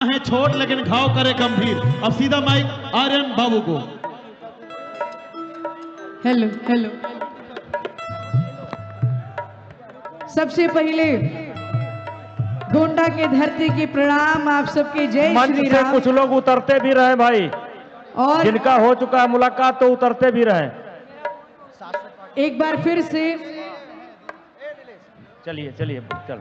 है छोट लेकिन घाव करे गंभीर। अब सीधा माइक आर्यन बाबू को। Hello hello. सबसे पहले गोंडा के धरती की प्रणाम आप सबके। जय मंच श्री से राम। कुछ लोग उतरते भी रहे भाई, और जिनका हो चुका है मुलाकात तो उतरते भी रहे। एक बार फिर से चलिए चलिए चल।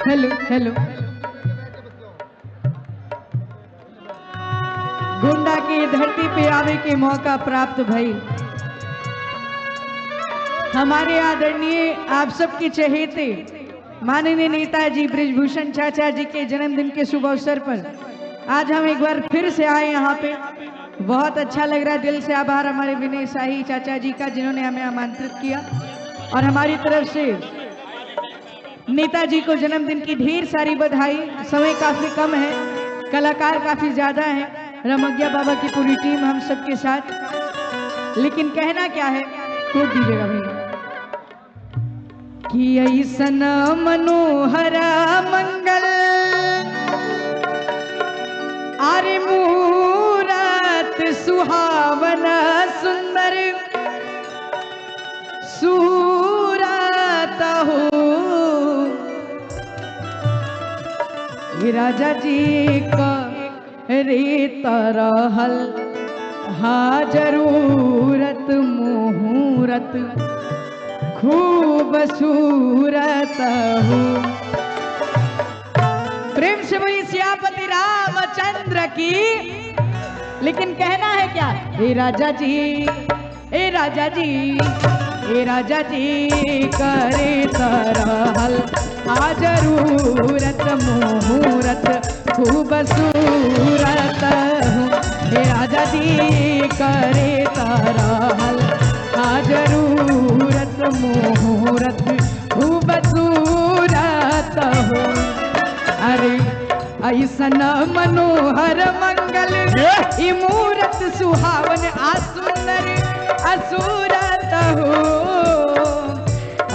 Hello hello. गोंडा की धरती पे आवे के मौका प्राप्त भई। हमारे आदरणीय आप सबके चहेते माननीय नेताजी ब्रिजभूषण चाचा जी के जन्मदिन के शुभ अवसर पर आज हम एक बार फिर से आए यहाँ पे। बहुत अच्छा लग रहा है। दिल से आभार हमारे विनय शाही चाचा जी का, जिन्होंने हमें आमंत्रित किया। और हमारी तरफ से नेताजी को जन्मदिन की ढेर सारी बधाई। समय काफी कम है, कलाकार काफी ज्यादा हैं, रमग्या बाबा की पूरी टीम हम सबके साथ। लेकिन कहना क्या है, कोट दीजिएगा भैया। कि ऐसन मनोहर मंगल आरे मुहूर्त सुहावन सुंदर सूरत हो। राजा जी का रे तरहल हा जरूरत मुहूर्त खूब सूरत हो। प्रेम से बोली सियापति रामचंद्र की। लेकिन कहना है क्या, हे राजा जी, ए राजा जी, ए राजा जी करे तरहल आ जरूरत मुहूर्त खूब सूरत हूँ। हे राजा जी करे तरहल आ जरूरत मुहूर्त खूब सूरत हूँ। अरे ऐसन मनोहर मंगल ई मूरत सुहावन आसुंदर असुरत हो।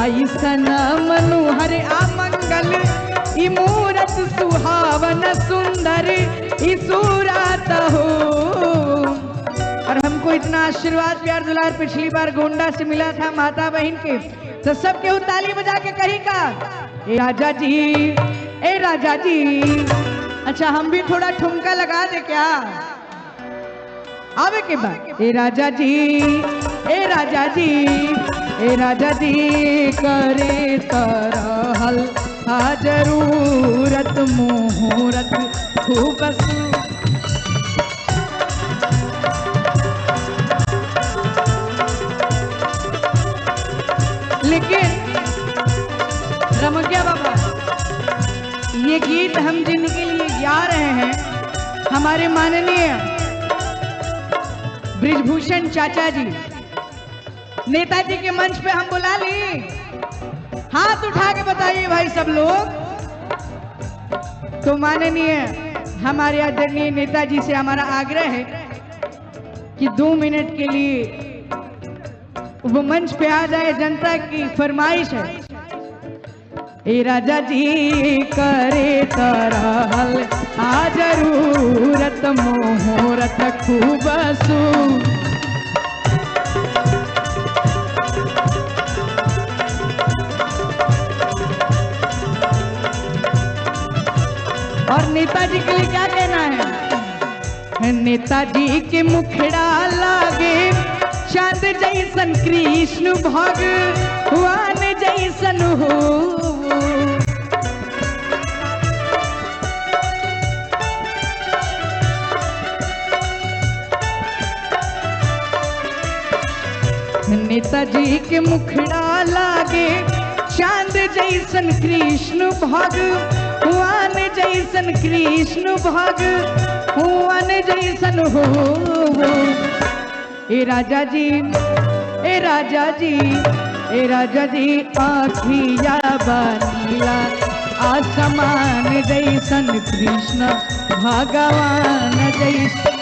ऐसन मनोहर आ मंगल ई मूरत सुहावन सुंदर ई सूरत हो। और हमको इतना आशीर्वाद प्यार दुलार पिछली बार गोंडा से मिला था माता बहन के, तो सबके ताली बजा के कही का, ए राजा जी, ए राजा जी। अच्छा हम भी थोड़ा ठुमका लगा दे क्या, आवे के बाद। ए राजा जी, ए राजा जी, ए राजा जी करे तरहल आ जरूरत मुहूर्त खूब लेकिन रमग्या बाबा, ये गीत हम जिनके लिए गा रहे हैं, हमारे माननीय ब्रिजभूषण चाचा जी, नेताजी के मंच पे हम बुला ली। हाथ उठा के बताइए भाई सब लोग। तो माननीय हमारे आदरणीय नेताजी से हमारा आग्रह है कि 2 मिनट के लिए वो मंच पे आ जाए। जनता की फरमाइश है। ए राजा जी करे तरहल आ जरूरत मुहूर्त खूब और नेताजी के लिए क्या कहना है, नेताजी के मुखड़ा लागे चांद जैसन कृष्ण भगवान जैसन हो। नेताजी के मुखड़ा लागे चांद जैसन कृष्ण भगवान जैसन कृष्ण भगवान जैसन हो। ए राजा जी, ए राजा जी, ए राजा जी आखिया बनीला आसमान जैसन कृष्ण भगवान जैसन।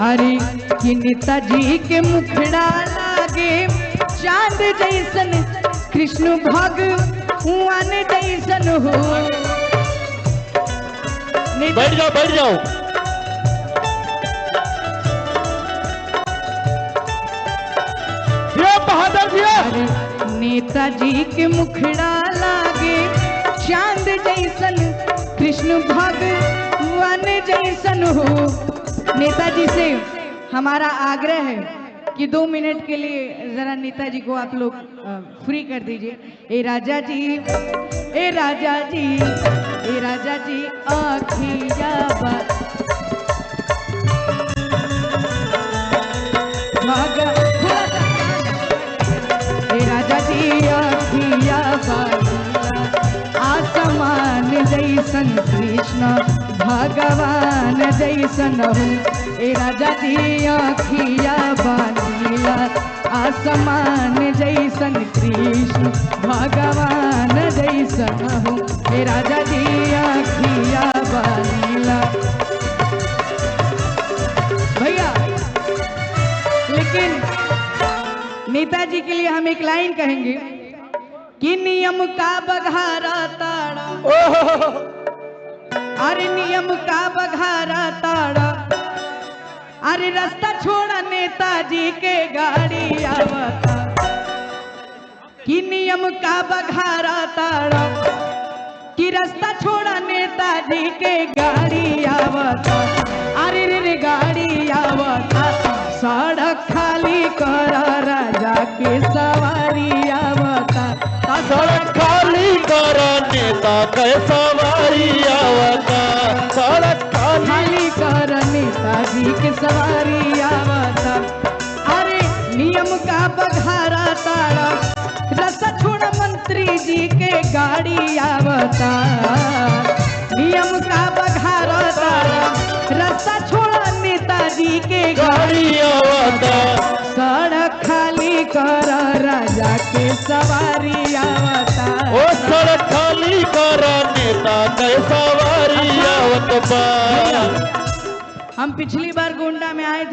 अरे कि नेताजी के मुखड़ा लागे चांद जैसन कृष्ण भगवान जैसन हो। बैठ जाओ बैठ जाओ। बहादुर जी अरे नेताजी के मुखड़ा लागे चांद जैसन कृष्ण भगवान जैसन हो। नेताजी से हमारा आग्रह है कि 2 मिनट के लिए जरा नेताजी को आप लोग फ्री कर दीजिए। ए राजा जी ए राजा जी ए राजा जी आखिया ए राजा जी आखिया आसमान जैसन कृष्ण भगवान जैसन हो। ए राजा जी आखिया बनीला आसमान जैसन कृष्ण भगवान जैसन हो। ए राजा जी आखिया बनीला। भैया लेकिन नेताजी के लिए हम एक लाइन कहेंगे कि नियम का बघारा ताड़ा, अरे नियम का बघारा ताड़ा, अरे रास्ता छोड़ा नेताजी के गाड़ी आवता। कि नियम का बघारा ताड़ा कि रास्ता छोड़ा नेताजी के गाड़ी आवता। अरे रे गाड़ी आवता सड़क खाली कर राजा के सवारी आवता। सड़क खाली कर नेता के सवारी आवता। सड़क खाली कर नेताजी के सवारी आवता। अरे नियम का बघारा ताड़ा रास्ता छोड़ा मंत्री जी के गाड़ी आवता। नियम का बघारा ताड़ा रास्ता छोड़ा नेताजी के गाड़ी आवता। सड़क खाली कर राजा के सवारी आवता। ओ सड़क खाली कर नेता के सवारी आवत बा। हम पिछली बार गोंडा में आए थे।